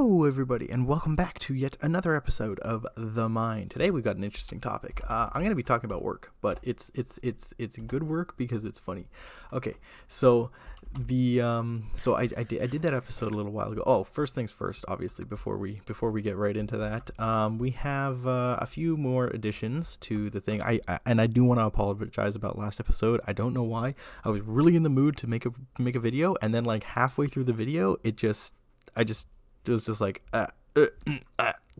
Hello, everybody, and welcome back to yet another episode of The Mind. Today we've got an interesting topic. I'm going to be talking about work, but it's good work because it's funny. Okay, so I did that episode a little while ago. Oh, first things first, obviously, before we get right into that, we have a few more additions to the thing. I do want to apologize about last episode. I don't know why. I was really in the mood to make a video, and then like halfway through the video, it was just like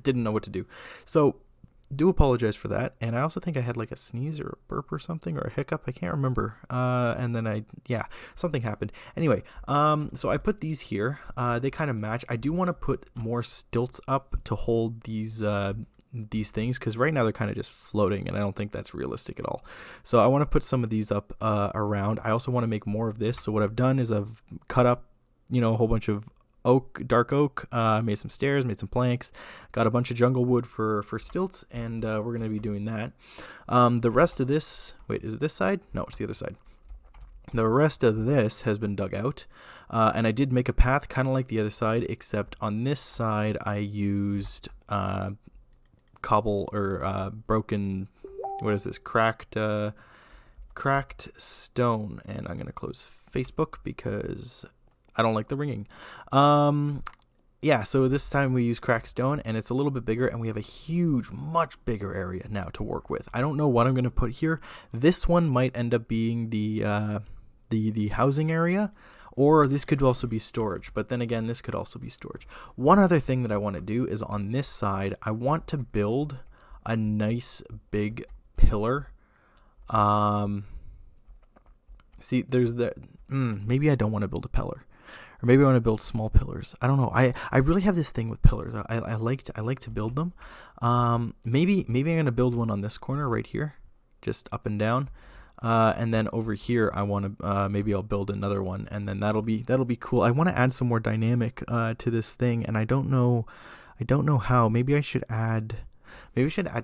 didn't know what to do. So do apologize for that. And I also think I had like a sneeze or a burp or something or a hiccup. I can't remember. And then something happened. Anyway, so I put these here. They kind of match. I do want to put more stilts up to hold these things, because right now they're kind of just floating, and I don't think that's realistic at all. So I want to put some of these up around. I also want to make more of this. So what I've done is I've cut up, a whole bunch of dark oak, made some stairs, made some planks, got a bunch of jungle wood for stilts, and we're going to be doing that. The rest of this, wait, is it this side? No, it's the other side. The rest of this has been dug out, and I did make a path kind of like the other side, except on this side I used cobble or broken, what is this, cracked stone. And I'm going to close Facebook because I don't like the ringing. So this time we use cracked stone, and it's a little bit bigger, and we have a huge, much bigger area now to work with. I don't know what I'm going to put here. This one might end up being the housing area, or this could also be storage. But then again, this could also be storage. One other thing that I want to do is on this side, I want to build a nice big pillar. See, there's maybe I don't want to build a pillar. Or maybe I want to build small pillars. I don't know. I really have this thing with pillars. I like to build them. Maybe I'm gonna build one on this corner right here, just up and down. And then over here, I want to maybe I'll build another one, and then that'll be cool. I want to add some more dynamic to this thing, and I don't know how. Maybe I should add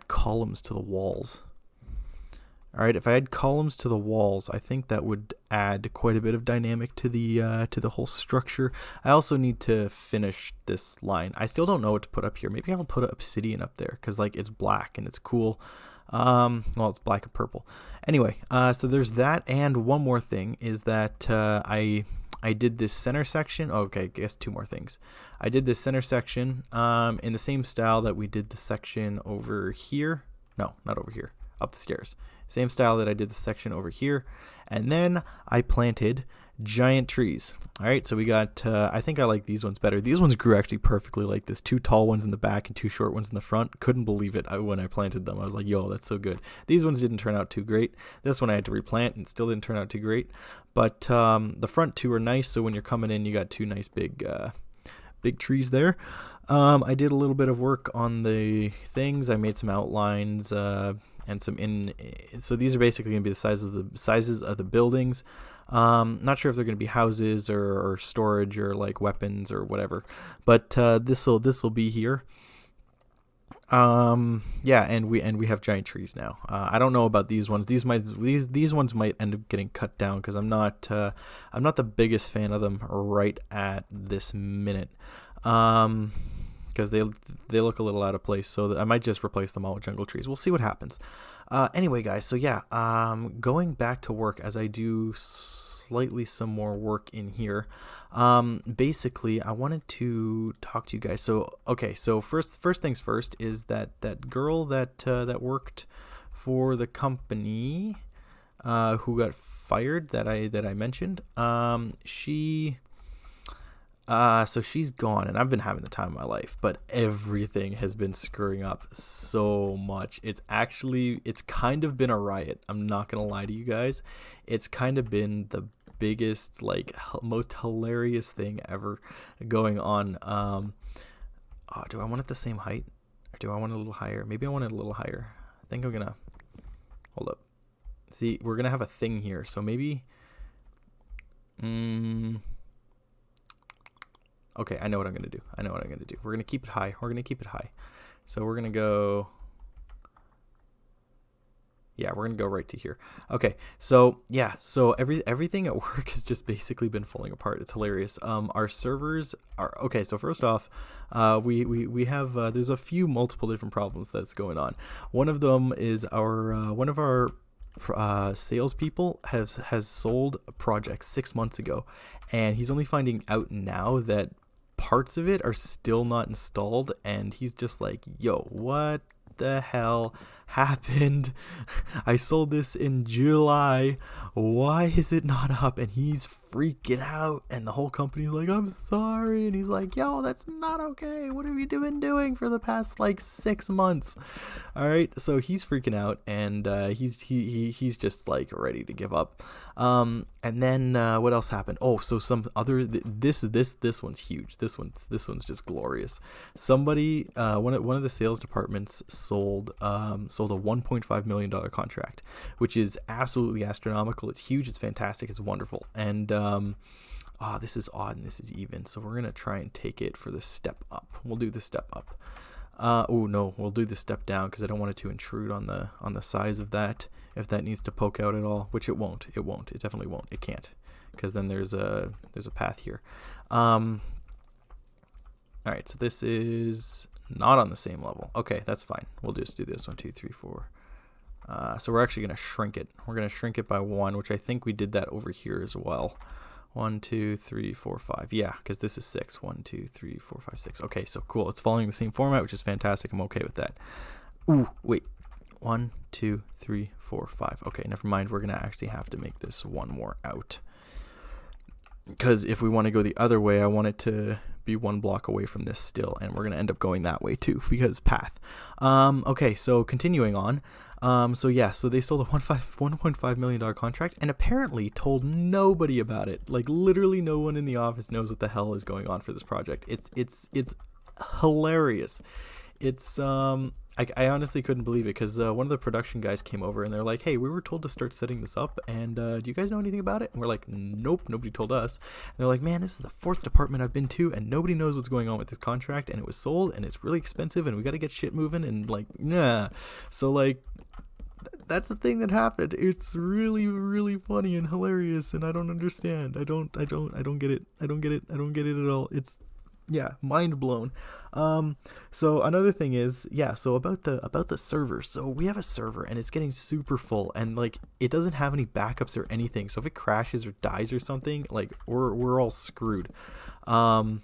columns to the walls. All right, if I add columns to the walls, I think that would add quite a bit of dynamic to the whole structure. I also need to finish this line. I still don't know what to put up here. Maybe I'll put obsidian up there, because like it's black and it's cool. It's black and purple. Anyway, so there's that, and one more thing is that I did this center section. Okay, I guess two more things. I did this center section in the same style that we did the section over here. No, not over here. Up the stairs. Same style that I did the section over here. And then I planted giant trees. All right, so we got, I think I like these ones better. These ones grew actually perfectly like this. 2 tall ones in the back and 2 short ones in the front. Couldn't believe it when I planted them. I was like, yo, that's so good. These ones didn't turn out too great. This one I had to replant and still didn't turn out too great. But the front 2 are nice, so when you're coming in, you got 2 nice big trees there. I did a little bit of work on the things. I made some outlines, and so these are basically going to be the sizes of the buildings. Not sure if they're going to be houses or storage or like weapons or whatever, but this will be here. And we have giant trees now. I don't know about these ones. These ones might end up getting cut down, because I'm not the biggest fan of them right at this minute. Because they look a little out of place, so I might just replace them all with jungle trees. We'll see what happens. Anyway, guys, so going back to work as I do slightly some more work in here. Basically, I wanted to talk to you guys. So first things first is that girl that worked for the company, who got fired that I mentioned. So she's gone, and I've been having the time of my life, but everything has been screwing up so much. It's kind of been a riot. I'm not going to lie to you guys. It's kind of been the biggest, like, most hilarious thing ever going on. Do I want it the same height, or do I want it a little higher? Maybe I want it a little higher. I think I'm going to, hold up. See, we're going to have a thing here, so maybe, okay, I know what I'm going to do. We're going to keep it high. So we're going to go, Yeah, we're gonna go right to here. Okay, so yeah, so everything at work has just basically been falling apart. It's hilarious. Our servers are okay. So first off, we have there's a few multiple different problems that's going on. One of them is our one of our salespeople has sold a project 6 months ago, and he's only finding out now that parts of it are still not installed, and he's just like, "Yo, what the hell happened? I sold this in July. Why is it not up?" And he's freaking out, and the whole company's like, "I'm sorry." And he's like, "Yo, that's not okay. What have you been doing for the past like 6 months?" All right, so he's freaking out, and he's just like ready to give up. And then what else happened? Oh, so some other this one's huge. This one's just glorious. Somebody one of the sales departments sold a $1.5 million contract, which is absolutely astronomical. It's huge. It's fantastic. It's wonderful. And this is odd and this is even. So we're gonna try and take it for the step up. We'll do the step up. Oh no, we'll do the step down because I don't want it to intrude on the size of that. If that needs to poke out at all, which it won't. It definitely won't. It can't, because then there's a path here. All right, so this is not on the same level. Okay, that's fine. We'll just do this 1, 2, 3, 4. So we're actually gonna shrink it. We're gonna shrink it by 1, which I think we did that over here as well. 1, 2, 3, 4, 5. Yeah, because this is 6. 1, 2, 3, 4, 5, 6. Okay, so cool. It's following the same format, which is fantastic. I'm okay with that. Ooh, wait. 1, 2, 3, 4, 5. Okay, never mind. We're gonna actually have to make this one more out, because if we want to go the other way, I want it to be 1 block away from this still, and we're gonna end up going that way too because path. Okay, so continuing on. So they sold a $1.5 million contract and apparently told nobody about it. Like literally no one in the office knows what the hell is going on for this project. It's hilarious. It's I honestly couldn't believe it, because one of the production guys came over and they're like, "Hey, we were told to start setting this up, and do you guys know anything about it?" And we're like, "Nope, nobody told us." And they're like, "Man, this is the 4th department I've been to, and nobody knows what's going on with this contract, and it was sold, and it's really expensive, and we got to get shit moving, and like, nah." So like, that's the thing that happened. It's really, really funny and hilarious, and I don't understand. I don't get it. I don't get it at all. It's, yeah, mind blown. So another thing is, so about the server. So we have a server and it's getting super full, and like it doesn't have any backups or anything. So if it crashes or dies or something, like we're all screwed. So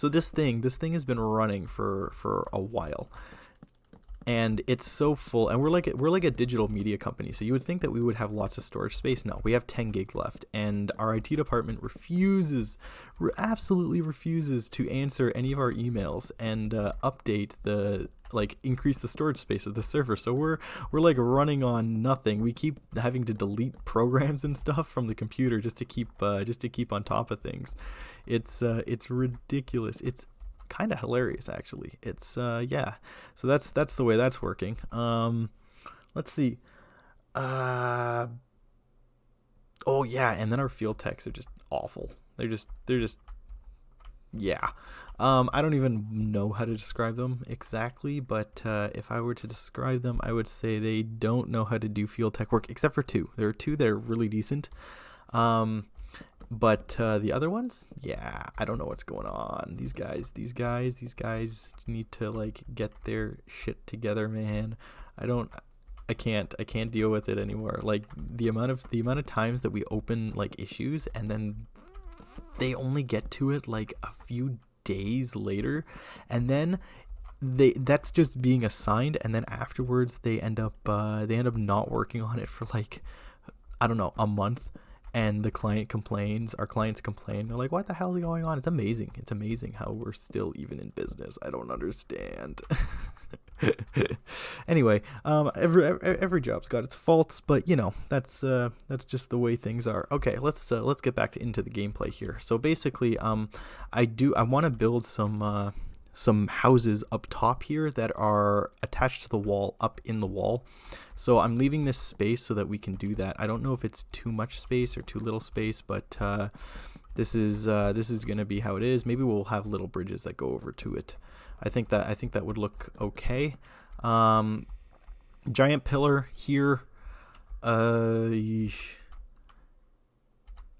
this thing has been running for a while, and it's so full, and we're like a digital media company, so you would think that we would have lots of storage space. No, we have 10 gigs left, and our IT department absolutely refuses to answer any of our emails and update increase the storage space of the server. So we're like running on nothing. We keep having to delete programs and stuff from the computer just to keep on top of things. It's ridiculous. It's kind of hilarious, actually. It's so that's the way that's working. Let's see. And then our field techs are just awful. They're just I don't even know how to describe them exactly, but if I were to describe them, I would say they don't know how to do field tech work, except for 2. There are 2 that are really decent. But the other ones, I don't know what's going on. These guys need to like get their shit together, man. I can't deal with it anymore. Like the amount of times that we open like issues and then they only get to it like a few days later, and then that's just being assigned, and then afterwards they end up not working on it for like, I don't know, a month. And our clients complain. They're like, "What the hell is going on?" It's amazing how we're still even in business. I don't understand. Anyway, every job's got its faults, but that's just the way things are. Okay, let's get back into the gameplay here. So basically, I want to build some houses up top here that are attached to the wall, up in the wall. So I'm leaving this space so that we can do that. I don't know if it's too much space or too little space, but this is going to be how it is. Maybe we'll have little bridges that go over to it. I think that would look okay. Giant pillar here. Yeesh.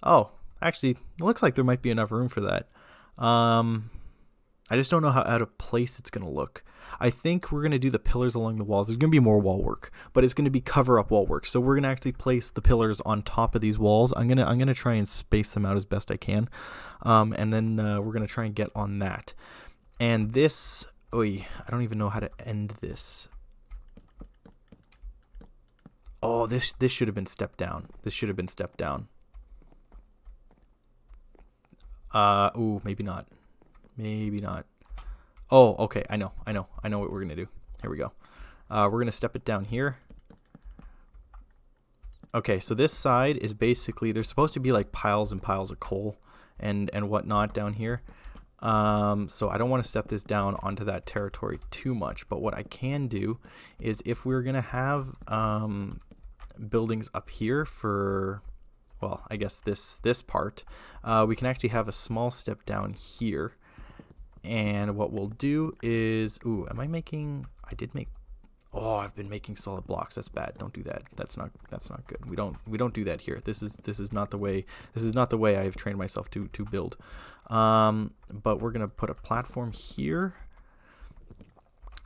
Oh, actually, it looks like there might be enough room for that. I just don't know how out of place it's going to look. I think we're going to do the pillars along the walls. There's going to be more wall work, but it's going to be cover up wall work. So we're going to actually place the pillars on top of these walls. I'm going to try and space them out as best I can. And then we're going to try and get on that. And this, I don't even know how to end this. Oh, this should have been stepped down. This should have been stepped down. Maybe not. Maybe not. Oh, okay. I know what we're gonna do. Here we go. We're gonna step it down here. Okay, so this side is basically, there's supposed to be like piles and piles of coal and whatnot down here. So I don't want to step this down onto that territory too much, but what I can do is, if we're gonna have buildings up here for, well, I guess this part, we can actually have a small step down here. And what we'll do is, am I making, I've been making solid blocks. That's bad. Don't do that. That's not good. We don't do that here. This is not the way I've trained myself to build. But we're going to put a platform here,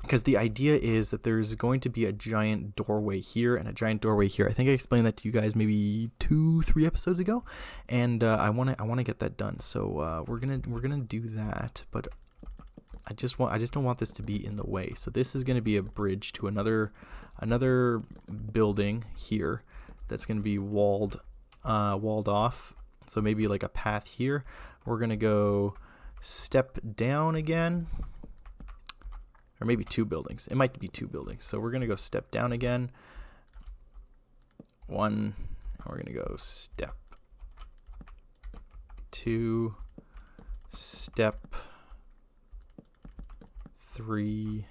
because the idea is that there's going to be a giant doorway here and a giant doorway here. I think I explained that to you guys maybe 2-3 episodes ago, and I want to get that done. So we're gonna do that, but I just don't want this to be in the way. So this is going to be a bridge to another building here that's going to be walled off. So maybe like a path here. We're going to go step down again, or maybe 2 buildings. It might be 2 buildings. So we're going to go step down again. 1, and we're going to go step 2, step 3.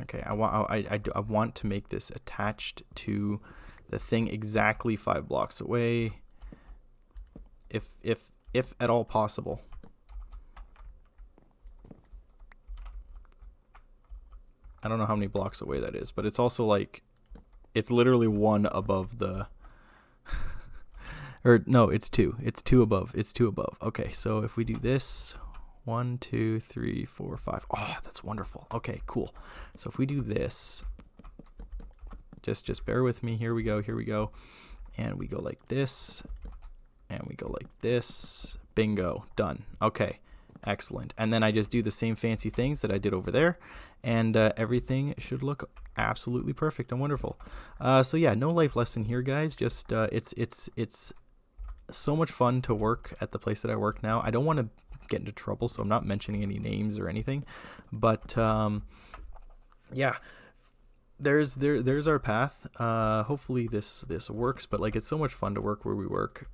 Okay, I want to make this attached to the thing exactly 5 blocks away, if at all possible. I don't know how many blocks away that is, but it's also like, it's literally 1 above the or no, it's 2. It's 2 above. It's 2 above. Okay, so if we do this, 1, 2, 3, 4, 5. Oh, that's wonderful. Okay, cool. So if we do this, just bear with me. Here we go. And we go like this, and we go like this. Bingo, done. Okay, excellent. And then I just do the same fancy things that I did over there, and everything should look absolutely perfect and wonderful. So yeah, no life lesson here, guys. Just it's so much fun to work at the place that I work now. I don't want to get into trouble, so I'm not mentioning any names or anything, but yeah, there's our path. Hopefully this works, but like, it's so much fun to work where we work.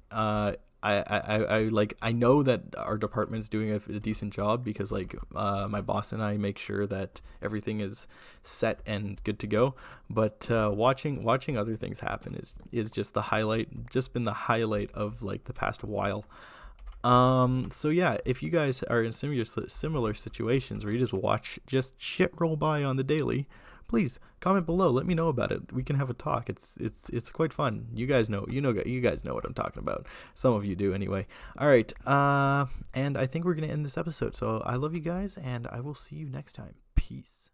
I know that our department's doing a decent job, because like my boss and I make sure that everything is set and good to go. But watching other things happen is just been the highlight of like the past while. So yeah, if you guys are in similar situations where you just watch shit roll by on the daily, please comment below. Let me know about it. We can have a talk. It's quite fun. You guys know what I'm talking about. Some of you do anyway. All right. And I think we're going to end this episode. So I love you guys, and I will see you next time. Peace.